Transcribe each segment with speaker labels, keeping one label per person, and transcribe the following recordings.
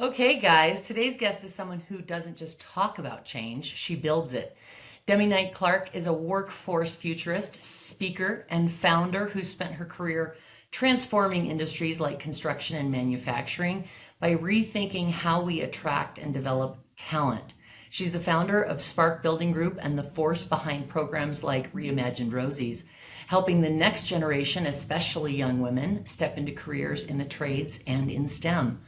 Speaker 1: Okay, guys, today's guest is someone who doesn't just talk about change, she builds it. Demi Clark is a workforce futurist, speaker, and founder who spent her career transforming industries like construction and manufacturing by rethinking how we attract and develop talent. She's the founder of Spark Building Group and the force behind programs like Reimagined Rosies, helping the next generation, especially young women, step into careers in the trades and in STEM.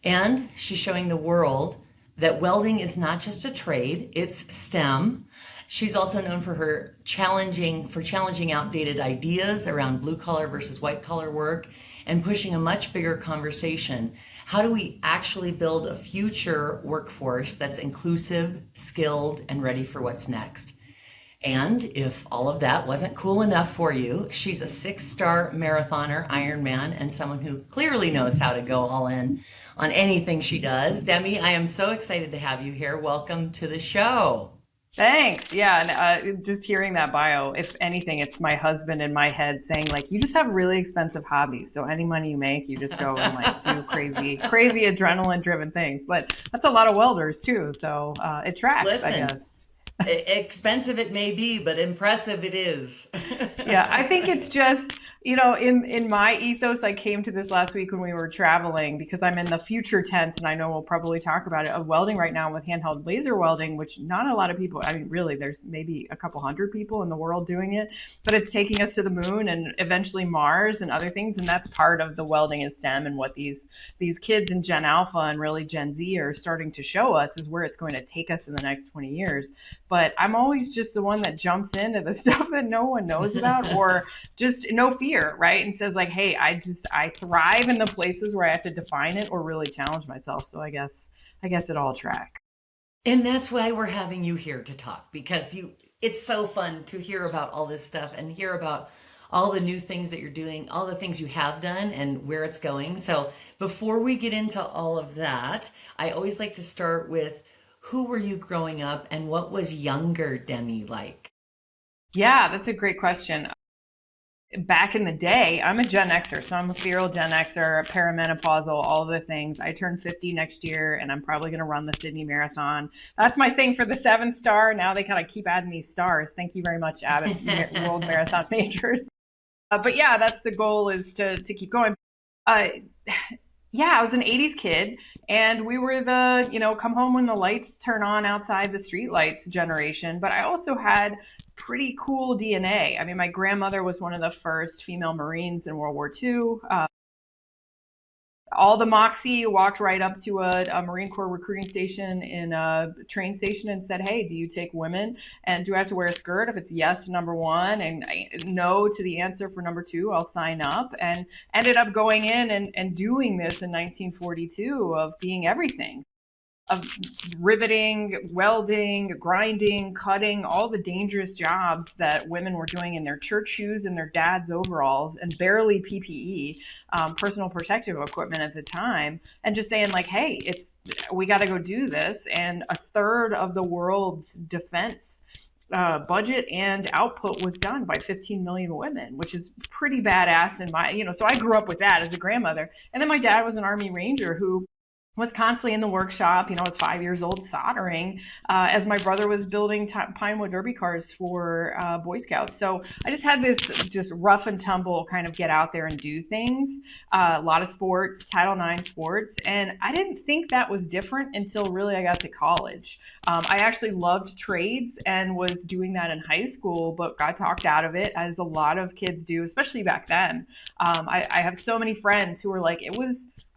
Speaker 1: And she's showing the world that welding is not just a trade, it's STEM. She's also known for her challenging outdated ideas around blue collar versus white collar work and pushing a much bigger conversation. How do we actually build a future workforce that's inclusive, skilled, and ready for what's next? And if all of that wasn't cool enough for you, she's a six-star marathoner, Ironman, and someone who clearly knows how to go all in on anything she does. Demi, I am so excited to have you here. Welcome to the show.
Speaker 2: Thanks. Yeah, and just hearing that bio, if anything, it's my husband in my head saying like, you just have really expensive hobbies. So any money you make, you just go and like do crazy adrenaline-driven things. But that's a lot of welders too. So it tracks, I guess.
Speaker 1: Listen, expensive it may be, but impressive it is.
Speaker 2: Yeah, I think it's just, in my ethos, I came to this last week when we were traveling because I'm in the future tense, and I know we'll probably talk about it, of welding right now with handheld laser welding, which not a lot of people, I mean, really, there's maybe a couple hundred people in the world doing it, but it's taking us to the moon and eventually Mars and other things, and that's part of the welding in STEM and what these kids in Gen Alpha and really Gen Z are starting to show us is where it's going to take us in the next 20 years. But I'm always just the one that jumps into the stuff that no one knows about or just no fear, right? And says like, hey, I thrive in the places where I have to define it or really challenge myself. So I guess it all tracks.
Speaker 1: And that's why we're having you here to talk because it's so fun to hear about all this stuff and hear about all the new things that you're doing, all the things you have done and where it's going. So before we get into all of that, I always like to start with who were you growing up and what was younger Demi like?
Speaker 2: Yeah, that's a great question. Back in the day, I'm a Gen Xer, so I'm a feral Gen Xer, perimenopausal, all the things. I turn 50 next year, and I'm probably going to run the Sydney Marathon. That's my thing for the 7 star. Now they kind of keep adding these stars. Thank you very much, Abbott World Marathon Majors. But yeah, that's the goal is to keep going. Uh, yeah, I was an 80s kid, and we were the, come home when the lights turn on outside the street lights generation. But I also had pretty cool DNA. I mean, my grandmother was one of the first female Marines in World War II. All the Moxie walked right up to a Marine Corps recruiting station in a train station and said, hey, do you take women? And do I have to wear a skirt? If it's yes to number one and no to the answer for number two, I'll sign up. And ended up going in and doing this in 1942 of being everything of riveting, welding, grinding, cutting, all the dangerous jobs that women were doing in their church shoes and their dad's overalls and barely PPE, personal protective equipment at the time, and just saying like, hey, we got to go do this. And a third of the world's defense budget and output was done by 15 million women, which is pretty badass in my, so I grew up with that as a grandmother. And then my dad was an Army Ranger who was constantly in the workshop. I was 5 years old soldering as my brother was building Pinewood Derby cars for Boy Scouts. So I just had this just rough and tumble kind of get out there and do things. A lot of sports, Title IX sports. And I didn't think that was different until really I got to college. I actually loved trades and was doing that in high school, but got talked out of it, as a lot of kids do, especially back then. I have so many friends who were like,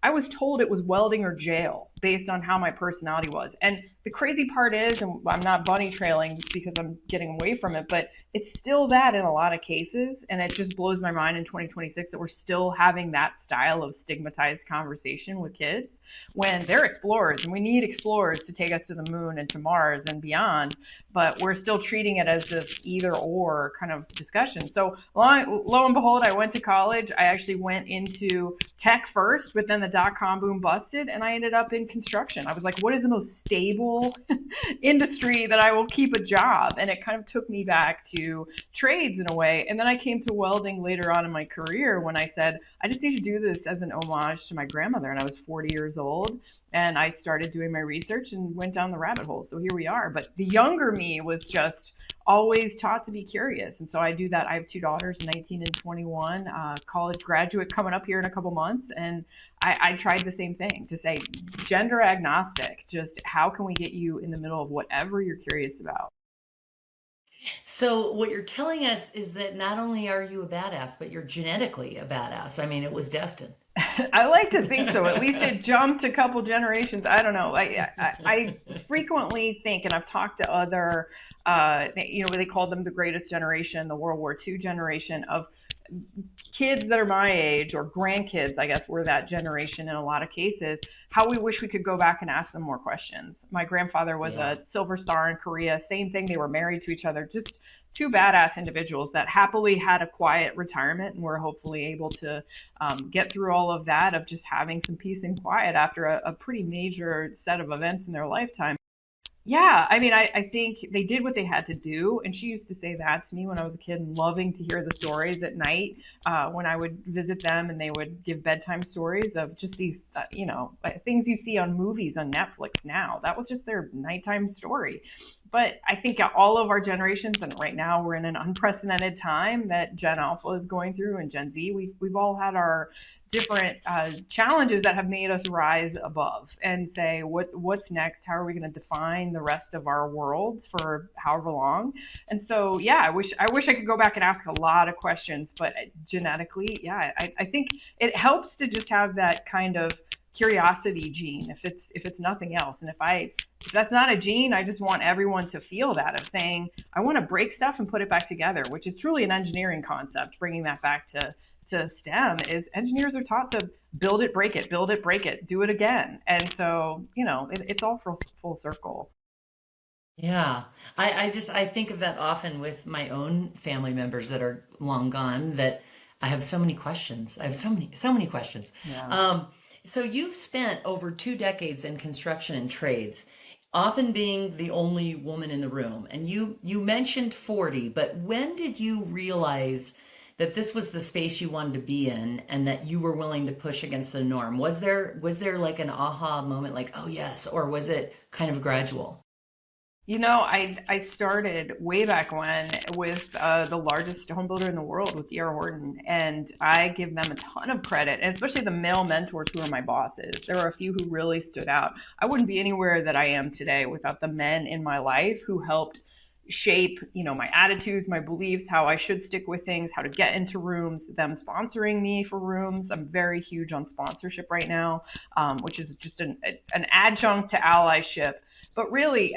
Speaker 2: I was told it was welding or jail based on how my personality was. And the crazy part is, and I'm not bunny trailing because I'm getting away from it, but it's still that in a lot of cases. And it just blows my mind in 2026 that we're still having that style of stigmatized conversation with kids when they're explorers, and we need explorers to take us to the moon and to Mars and beyond, but we're still treating it as this either or kind of discussion. So lo and behold, I went to college. I actually went into tech first, but then the dot-com boom busted, and I ended up in construction. I was like, what is the most stable whole industry that I will keep a job. And it kind of took me back to trades in a way. And then I came to welding later on in my career when I said, I just need to do this as an homage to my grandmother. And I was 40 years old. And I started doing my research and went down the rabbit hole. So here we are. But the younger me was just always taught to be curious. And so I do that. I have two daughters, 19 and 21, college graduate coming up here in a couple months. And I tried the same thing to say gender agnostic, just how can we get you in the middle of whatever you're curious about?
Speaker 1: So what you're telling us is that not only are you a badass, but you're genetically a badass. I mean, it was destined.
Speaker 2: I like to think so. At least it jumped a couple generations. I don't know. I frequently think, and I've talked to other, they called them the greatest generation, the World War II generation of kids that are my age or grandkids, I guess, were that generation in a lot of cases, how we wish we could go back and ask them more questions. My grandfather was
Speaker 1: Yeah.
Speaker 2: a Silver Star in Korea, same thing. They were married to each other, just two badass individuals that happily had a quiet retirement and were hopefully able to get through all of that of just having some peace and quiet after a pretty major set of events in their lifetime. Yeah, I mean, I think they did what they had to do. And she used to say that to me when I was a kid, and loving to hear the stories at night when I would visit them and they would give bedtime stories of just these, things you see on movies on Netflix now. That was just their nighttime story. But I think all of our generations, and right now we're in an unprecedented time that Gen Alpha is going through and Gen Z, we've all had our different challenges that have made us rise above and say what's next, how are we going to define the rest of our world for however long. And so yeah, I wish I could go back and ask a lot of questions, but genetically, yeah, I think it helps to just have that kind of curiosity gene if it's nothing else. And if that's not a gene, I just want everyone to feel that of saying I want to break stuff and put it back together, which is truly an engineering concept. Bringing that back to STEM is engineers are taught to build it, break it, do it again. And so, it's all full circle.
Speaker 1: Yeah. I think of that often with my own family members that are long gone that I have so many questions. I have so many questions.
Speaker 2: Yeah.
Speaker 1: So you've spent over 2 decades in construction and trades, often being the only woman in the room. And you mentioned 40, but when did you realize that this was the space you wanted to be in and that you were willing to push against the norm? Was there like an aha moment like, oh yes, or was it kind of gradual?
Speaker 2: I started way back when with the largest home builder in the world with D.R. Horton, and I give them a ton of credit, and especially the male mentors who are my bosses. There were a few who really stood out. I wouldn't be anywhere that I am today without the men in my life who helped shape, my attitudes, my beliefs, how I should stick with things, how to get into rooms, them sponsoring me for rooms. I'm very huge on sponsorship right now, which is just an adjunct to allyship. But really,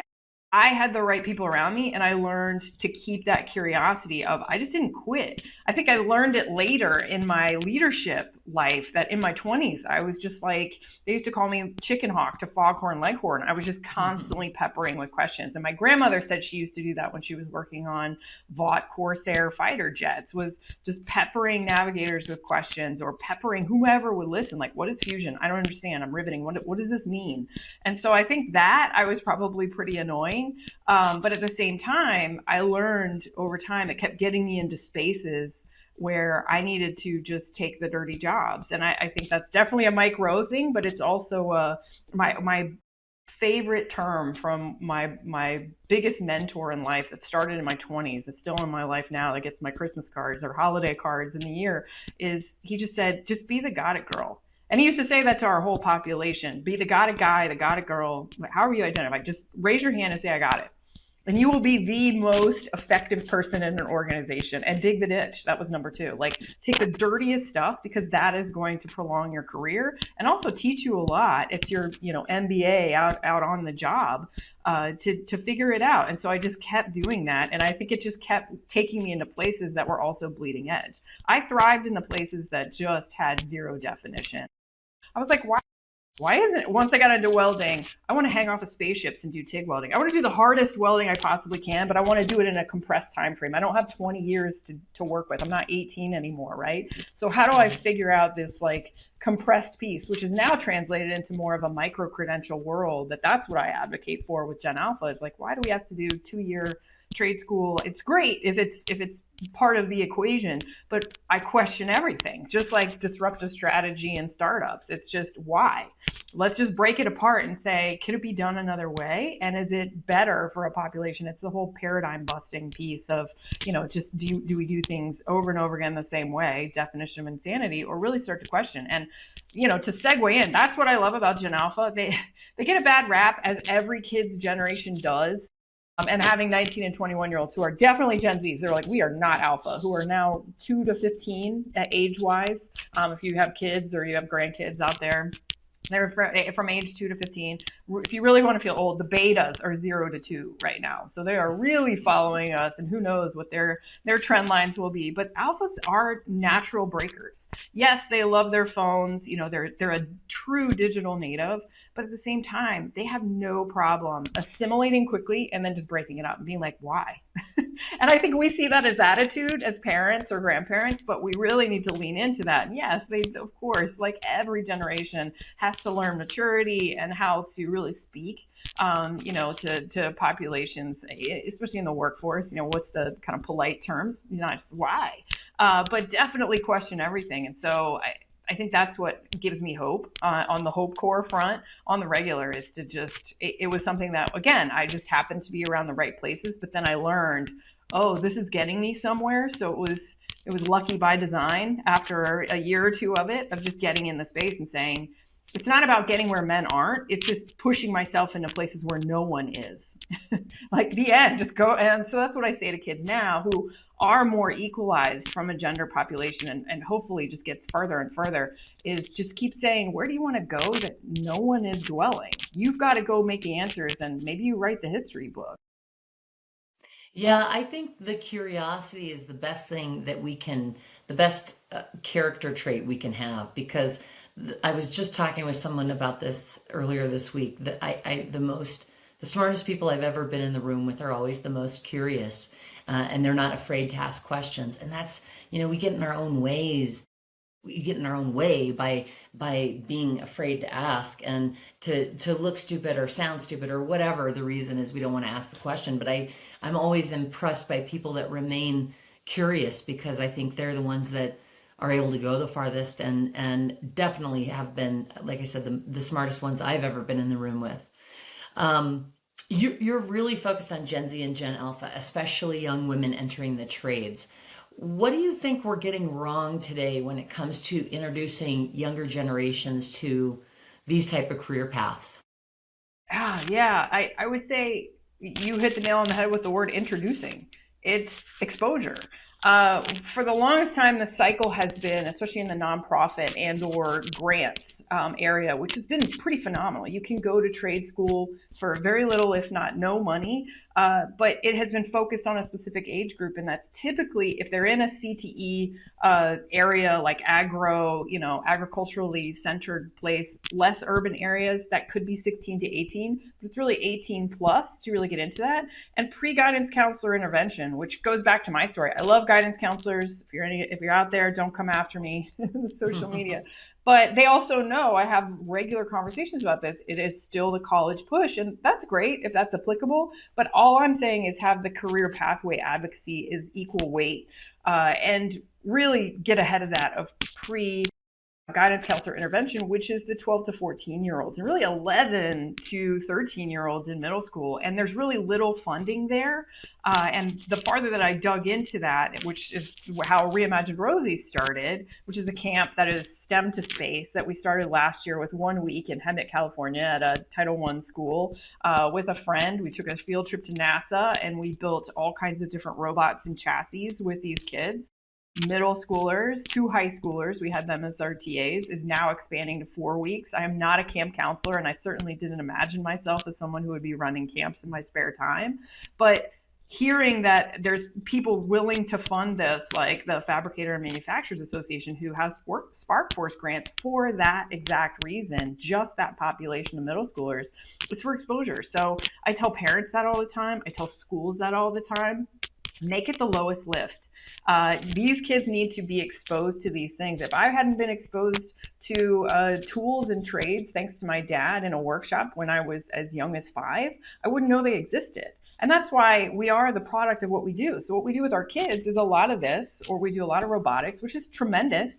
Speaker 2: I had the right people around me and I learned to keep that curiosity of I just didn't quit. I think I learned it later in my leadership life that in my 20s I was just like they used to call me chicken hawk to foghorn leghorn. I was just constantly peppering with questions. And my grandmother said she used to do that when she was working on Vought Corsair fighter jets, was just peppering navigators with questions or peppering whoever would listen, like what is fusion? I don't understand. I'm riveting. What does this mean? And so I think that I was probably pretty annoying. But at the same time, I learned over time, it kept getting me into spaces where I needed to just take the dirty jobs. And I think that's definitely a Mike Rowe thing, but it's also my favorite term from my biggest mentor in life that started in my 20s. It's still in my life now. That gets my Christmas cards or holiday cards in the year. Is he just said, just be the got it girl. And he used to say that to our whole population. Be the got it guy, the got it girl. However you identify, just raise your hand and say, I got it. And you will be the most effective person in an organization. And dig the ditch. That was number 2. Like, take the dirtiest stuff because that is going to prolong your career and also teach you a lot. It's your, MBA out on the job to figure it out. And so I just kept doing that. And I think it just kept taking me into places that were also bleeding edge. I thrived in the places that just had zero definition. I was like, why? Why isn't, once I got into welding, I want to hang off of spaceships and do TIG welding. I want to do the hardest welding I possibly can, but I want to do it in a compressed time frame. I don't have 20 years to work with. I'm not 18 anymore, right? So how do I
Speaker 1: Mhm.
Speaker 2: figure out this like compressed piece, which is now translated into more of a micro credential world? That's what I advocate for with Gen Alpha. Is like, why do we have to do 2 year trade school? It's great if it's part of the equation, but I question everything, just like disruptive strategy and startups. It's just why? Let's just break it apart and say, could it be done another way? And is it better for a population? It's the whole paradigm busting piece of, just do we do things over and over again the same way, definition of insanity, or really start to question? And, to segue in, that's what I love about Gen Alpha. They get a bad rap, as every kid's generation does. And having 19 and 21-year-olds who are definitely Gen Zs, they're like, we are not alpha, who are now 2 to 15 age wise. If you have kids or you have grandkids out there, they're from age 2 to 15. If you really want to feel old, the betas are 0 to 2 right now. So they are really following us, and who knows what their trend lines will be. But alphas are natural breakers. Yes, they love their phones. They're a true digital native, but at the same time, they have no problem assimilating quickly and then just breaking it up and being like, why? And I think we see that as attitude as parents or grandparents, but we really need to lean into that. And yes, they, of course, like every generation, has to learn maturity and how to really speak, to populations, especially in the workforce. What's the kind of polite terms? Not just why, but definitely question everything. And so I think that's what gives me hope on the Hope Core front. On the regular, is to just, it was something that, again, I just happened to be around the right places, but then I learned, oh, this is getting me somewhere. So it was lucky by design after a year or two of it, of just getting in the space and saying, it's not about getting where men aren't. It's just pushing myself into places where no one is. Like the end, just go. And so that's what I say to kids now who are more equalized from a gender population, and hopefully just gets further and further, is just keep saying, where do you want to go that no one is dwelling? You've got to go make the answers, and maybe you write the history book.
Speaker 1: Yeah, I think the curiosity is the best thing that we can, the best character trait we can have, because I was just talking with someone about this earlier this week, that the smartest people I've ever been in the room with are always the most curious, and they're not afraid to ask questions. And that's, we get in our own ways, we get in our own way by being afraid to ask, and to look stupid or sound stupid or whatever the reason is, we don't want to ask the question. But I'm always impressed by people that remain curious, because I think they're the ones that are able to go the farthest, and definitely have been, like I said, the smartest ones I've ever been in the room with. You're really focused on Gen Z and Gen Alpha, especially young women entering the trades. What do you think we're getting wrong today when it comes to introducing younger generations to these type of career paths?
Speaker 2: Yeah, I would say you hit the nail on the head with the word introducing. It's exposure. Uh, for the longest time, the cycle has been, especially in the nonprofit and/or grants area, which has been pretty phenomenal. You can go to trade school for very little, if not no money, but it has been focused on a specific age group, and that's typically if they're in a CTE area like agriculturally centered place, less urban areas, that could be 16 to 18, but it's really 18 plus to really get into that. And pre-guidance counselor intervention, which goes back to my story. I love guidance counselors. If you're out there, don't come after me in social media. But they also know I have regular conversations about this. It is still the college push, and that's great if that's applicable. But all I'm saying is have the career pathway advocacy is equal weight, and really get ahead of that of pre guidance counselor intervention, which is the 12 to 14-year-olds, and really 11 to 13-year-olds in middle school. And there's really little funding there. And the farther that I dug into that, which is how Reimagined Rosies started, which is a camp that is STEM to space that we started last year with 1 week in Hemet, California at a Title I school with a friend. We took a field trip to NASA, and we built all kinds of different robots and chassis with these kids. Middle schoolers to high schoolers, we had them as our TAs, is now expanding to 4 weeks. I am not a camp counselor, and I certainly didn't imagine myself as someone who would be running camps in my spare time. But hearing that there's people willing to fund this, like the Fabricator and Manufacturers Association, who has Spark Force grants for that exact reason, just that population of middle schoolers, it's for exposure. So I tell parents that all the time. I tell schools that all the time. Make it the lowest lift. These kids need to be exposed to these things. If I hadn't been exposed to tools and trades, thanks to my dad in a workshop when I was as young as 5, I wouldn't know they existed. And that's why we are the product of what we do. So what we do with our kids is a lot of this, or we do a lot of robotics, which is tremendous.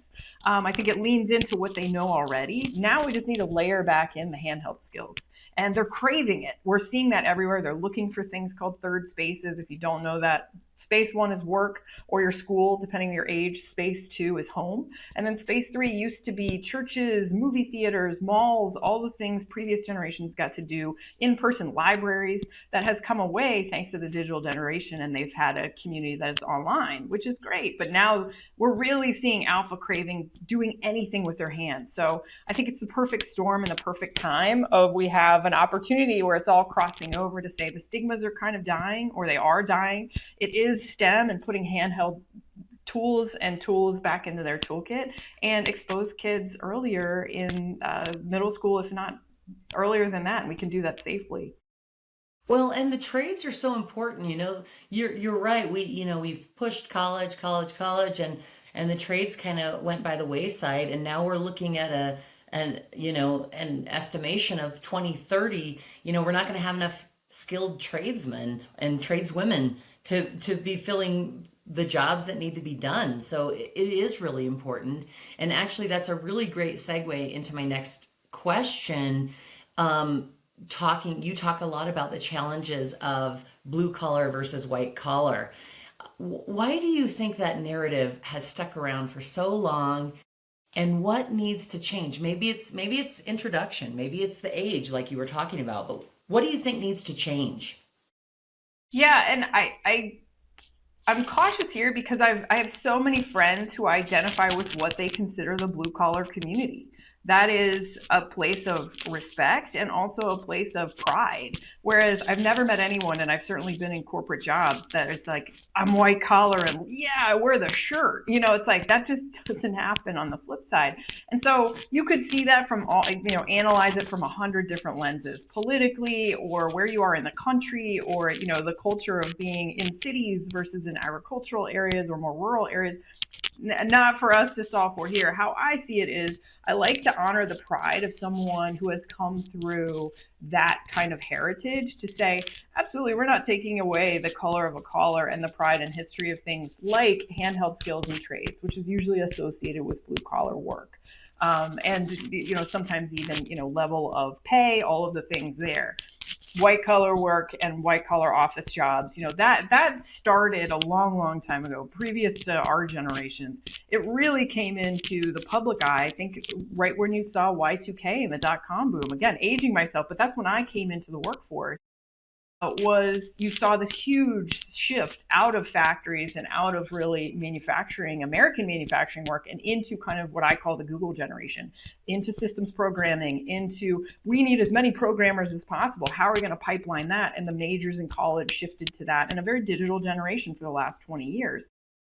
Speaker 2: I think it leans into what they know already. Now we just need to layer back in the handheld skills. And they're craving it. We're seeing that everywhere. They're looking for things called third spaces. If you don't know that, space 1 is work or your school, depending on your age. Space 2 is home. And then space 3 used to be churches, movie theaters, malls, all the things previous generations got to do, in-person libraries. That has come away thanks to the digital generation, and they've had a community that is online, which is great. But now we're really seeing alpha craving doing anything with their hands. So I think it's the perfect storm and the perfect time of we have an opportunity where it's all crossing over to say the stigmas are kind of dying, or they are dying. It is STEM and putting handheld tools back into their toolkit, and expose kids earlier in middle school, if not earlier than that, and we can do that safely.
Speaker 1: Well, and the trades are so important, You're right. We've pushed college, college, college, and the trades kind of went by the wayside, and now we're looking at an estimation of 2030. We're not going to have enough skilled tradesmen and tradeswomen to be filling the jobs that need to be done. So it is really important. And actually, that's a really great segue into my next question. You talk a lot about the challenges of blue collar versus white collar. Why do you think that narrative has stuck around for so long, and what needs to change? Maybe it's introduction, maybe it's the age like you were talking about, but what do you think needs to change?
Speaker 2: Yeah, and I'm cautious here because I have so many friends who identify with what they consider the blue collar community. That is a place of respect and also a place of pride. Whereas I've never met anyone, and I've certainly been in corporate jobs, that is like, I'm white collar and yeah, I wear the shirt. It's like that just doesn't happen on the flip side. And so you could see that from analyze it from 100 different lenses, politically, or where you are in the country, or, the culture of being in cities versus in agricultural areas or more rural areas. Not for us to solve for here. How I see it is I like to honor the pride of someone who has come through that kind of heritage to say, absolutely, we're not taking away the color of a collar and the pride and history of things like handheld skills and trades, which is usually associated with blue collar work. And sometimes even level of pay, all of the things there. White collar work and white collar office jobs, that started a long, long time ago, previous to our generation. It really came into the public eye, I think, right when you saw Y2K and the dot-com boom. Again, aging myself, but that's when I came into the workforce. Was you saw this huge shift out of factories and out of really manufacturing, American manufacturing work, and into kind of what I call the Google generation, into systems programming, into we need as many programmers as possible. How are we going to pipeline that? And the majors in college shifted to that, and a very digital generation for the last 20 years.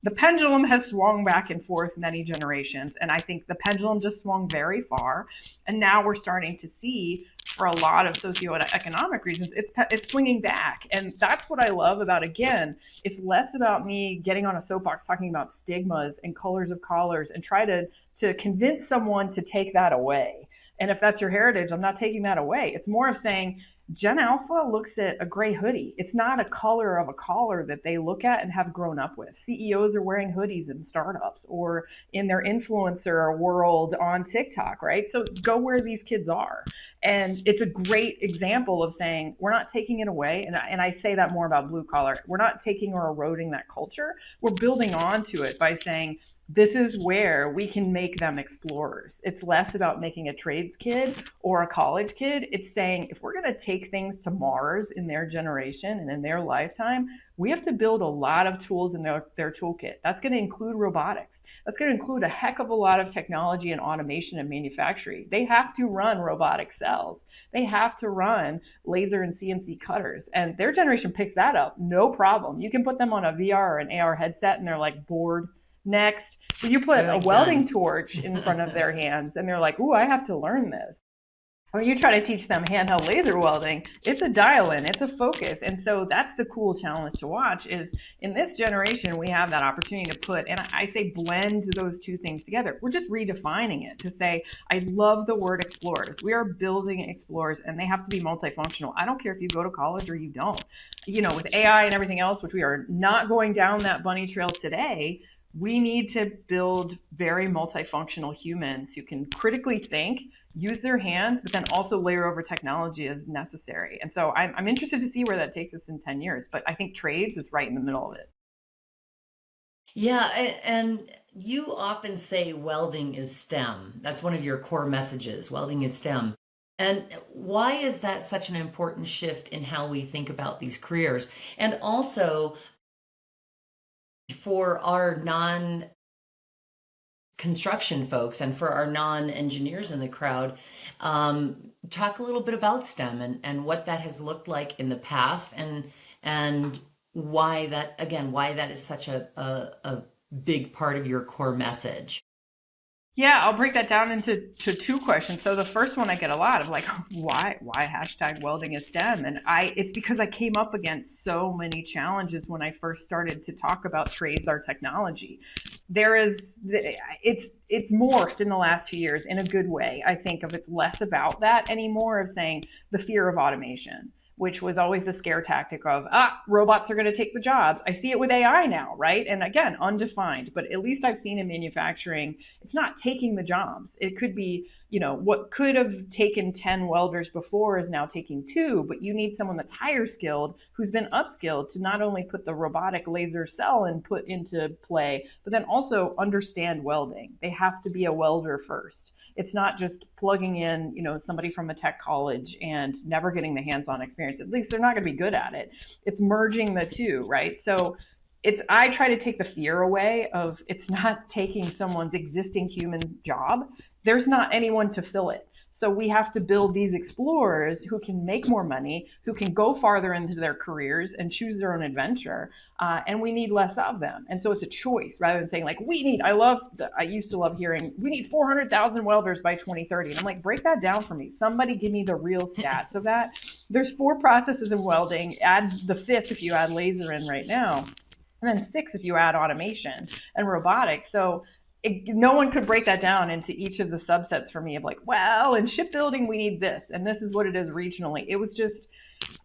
Speaker 2: The pendulum has swung back and forth many generations, and I think the pendulum just swung very far. And now we're starting to see, for a lot of socioeconomic reasons, it's swinging back. And that's what I love about, again, it's less about me getting on a soapbox talking about stigmas and colors of collars and try to convince someone to take that away. And if that's your heritage, I'm not taking that away. It's more of saying, Gen Alpha looks at a gray hoodie. It's not a color of a collar that they look at and have grown up with. CEOs are wearing hoodies in startups or in their influencer world on TikTok, right? So go where these kids are. And it's a great example of saying, we're not taking it away. And I say that more about blue collar. We're not taking or eroding that culture. We're building onto it by saying, this is where we can make them explorers. It's less about making a trades kid or a college kid. It's saying, if we're going to take things to Mars in their generation and in their lifetime, we have to build a lot of tools in their toolkit. That's going to include robotics. That's going to include a heck of a lot of technology and automation and manufacturing. They have to run robotic cells. They have to run laser and CNC cutters. And their generation picks that up, no problem. You can put them on a VR or an AR headset and they're like bored. Next. So you put
Speaker 1: They're
Speaker 2: a
Speaker 1: like
Speaker 2: welding
Speaker 1: done.
Speaker 2: torch in front of their hands and they're like, ooh, I have to learn this. When you try to teach them handheld laser welding, it's a dial in, it's a focus. And so that's the cool challenge to watch is in this generation, we have that opportunity to put, and I say blend those two things together. We're just redefining it to say, I love the word explorers. We are building explorers and they have to be multifunctional. I don't care if you go to college or you don't. With AI and everything else, which we are not going down that bunny trail today, we need to build very multifunctional humans who can critically think, use their hands, but then also layer over technology as necessary. And so I'm interested to see where that takes us in 10 years. But I think trades is right in the middle of it.
Speaker 1: Yeah, and you often say welding is STEM. That's one of your core messages. Welding is STEM. And why is that such an important shift in how we think about these careers? And also for our non construction folks and for our non-engineers in the crowd, talk a little bit about STEM and what that has looked like in the past and why that, again, why that is such a big part of your core message.
Speaker 2: Yeah, I'll break that down into two questions. So the first one I get a lot of like, why hashtag welding is STEM? And it's because I came up against so many challenges when I first started to talk about trades or technology. It's morphed in the last 2 years in a good way. I think of it's less about that anymore of saying the fear of automation, which was always the scare tactic of, robots are going to take the jobs. I see it with AI now, right? And again, undefined, but at least I've seen in manufacturing, it's not taking the jobs. It could be, what could have taken 10 welders before is now taking two, but you need someone that's higher skilled who's been upskilled to not only put the robotic laser cell and put into play, but then also understand welding. They have to be a welder first. It's not just plugging in, somebody from a tech college and never getting the hands-on experience. At least they're not going to be good at it. It's merging the two, right? So I try to take the fear away of it's not taking someone's existing human job. There's not anyone to fill it. So we have to build these explorers who can make more money, who can go farther into their careers and choose their own adventure. And we need less of them. And so it's a choice rather than saying like, I used to love hearing, we need 400,000 welders by 2030. And I'm like, break that down for me. Somebody give me the real stats of that. There's 4 processes in welding. Add the 5th if you add laser in right now. And then 6 if you add automation and robotics. So no one could break that down into each of the subsets for me of like, well, in shipbuilding, we need this, and this is what it is regionally. It was just,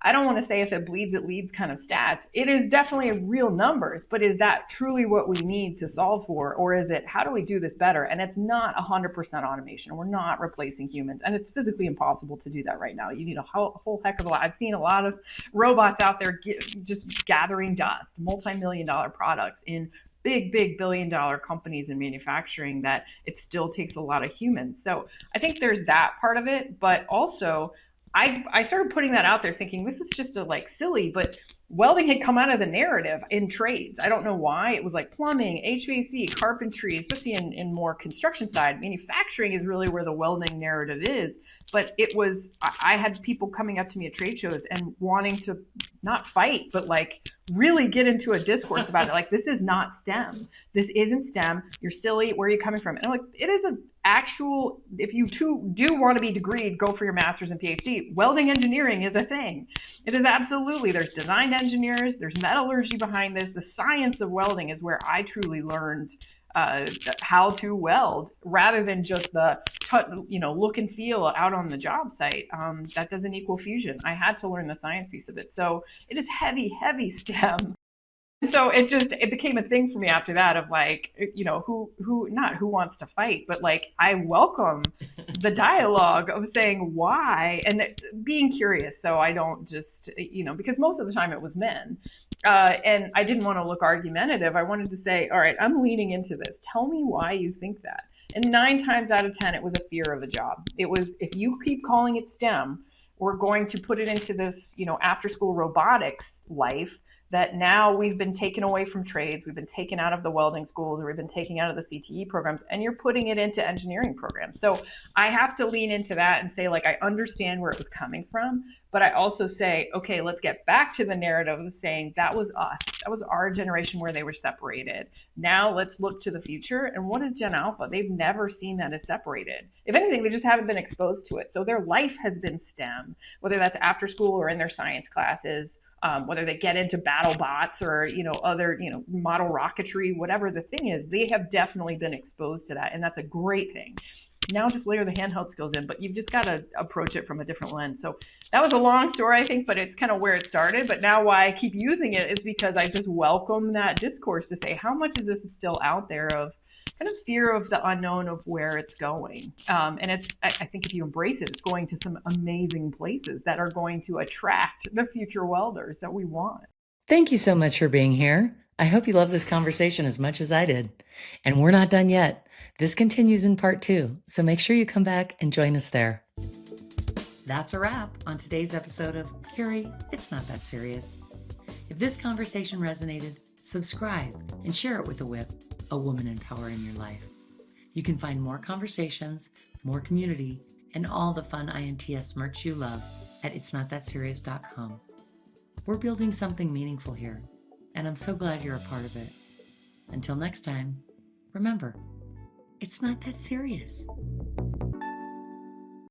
Speaker 2: I don't want to say if it bleeds, it leads kind of stats. It is definitely real numbers, but is that truly what we need to solve for? Or is it, how do we do this better? And it's not 100% automation. We're not replacing humans. And it's physically impossible to do that right now. You need a whole heck of a lot. I've seen a lot of robots out there just gathering dust, multi-million-dollar products in big billion-dollar companies in manufacturing that it still takes a lot of humans. So I think there's that part of it, but also I started putting that out there thinking this is just silly, but welding had come out of the narrative in trades. I don't know why. It was like plumbing, HVAC, carpentry, especially in more construction side. Manufacturing is really where the welding narrative is. But I had people coming up to me at trade shows and wanting to not fight, but really get into a discourse about it. Like, this is not STEM. This isn't STEM. You're silly. Where are you coming from? And I'm like, it is an actual, if you do want to be degreed, go for your master's and PhD. Welding engineering is a thing. It is absolutely. There's design engineers. There's metallurgy behind this. The science of welding is where I truly learned how to weld rather than just the look and feel out on the job site. That doesn't equal fusion. I had to learn the science piece of it. So it is heavy STEM. So it became a thing for me after that of who not who wants to fight, but I welcome the dialogue of saying why and being curious. So I don't just, because most of the time it was men. And I didn't want to look argumentative. I wanted to say, all right, I'm leaning into this. Tell me why you think that. And 9 times out of 10, it was a fear of a job. It was, if you keep calling it STEM, we're going to put it into this, after school robotics life. that now we've been taken away from trades, we've been taken out of the welding schools, or we've been taken out of the CTE programs, and you're putting it into engineering programs. So I have to lean into that and say, like, I understand where it was coming from, but I also say, okay, let's get back to the narrative of saying that was us. That was our generation where they were separated. Now let's look to the future. And what is Gen Alpha? They've never seen that as separated. If anything, they just haven't been exposed to it. So their life has been STEM, whether that's after school or in their science classes. Whether they get into battle bots or other model rocketry, whatever the thing is, they have definitely been exposed to that, and that's a great thing. Now just layer the handheld skills in, but you've just got to approach it from a different lens. So that was a long story, I think, but it's kind of where it started. But now why I keep using it is because I just welcome that discourse to say, how much of this is still out there of kind of fear of the unknown of where it's going. And I think if you embrace it, it's going to some amazing places that are going to attract the future welders that we want.
Speaker 1: Thank you so much for being here. I hope you love this conversation as much as I did. And we're not done yet. This continues in part 2, so make sure you come back and join us there. That's a wrap on today's episode of Carrie, It's Not That Serious. If this conversation resonated, subscribe and share it with a WWII, a woman in power in your life. You can find more conversations, more community, and all the fun INTS merch you love at itsnotthatserious.com. We're building something meaningful here, and I'm so glad you're a part of it. Until next time, remember, it's not that serious.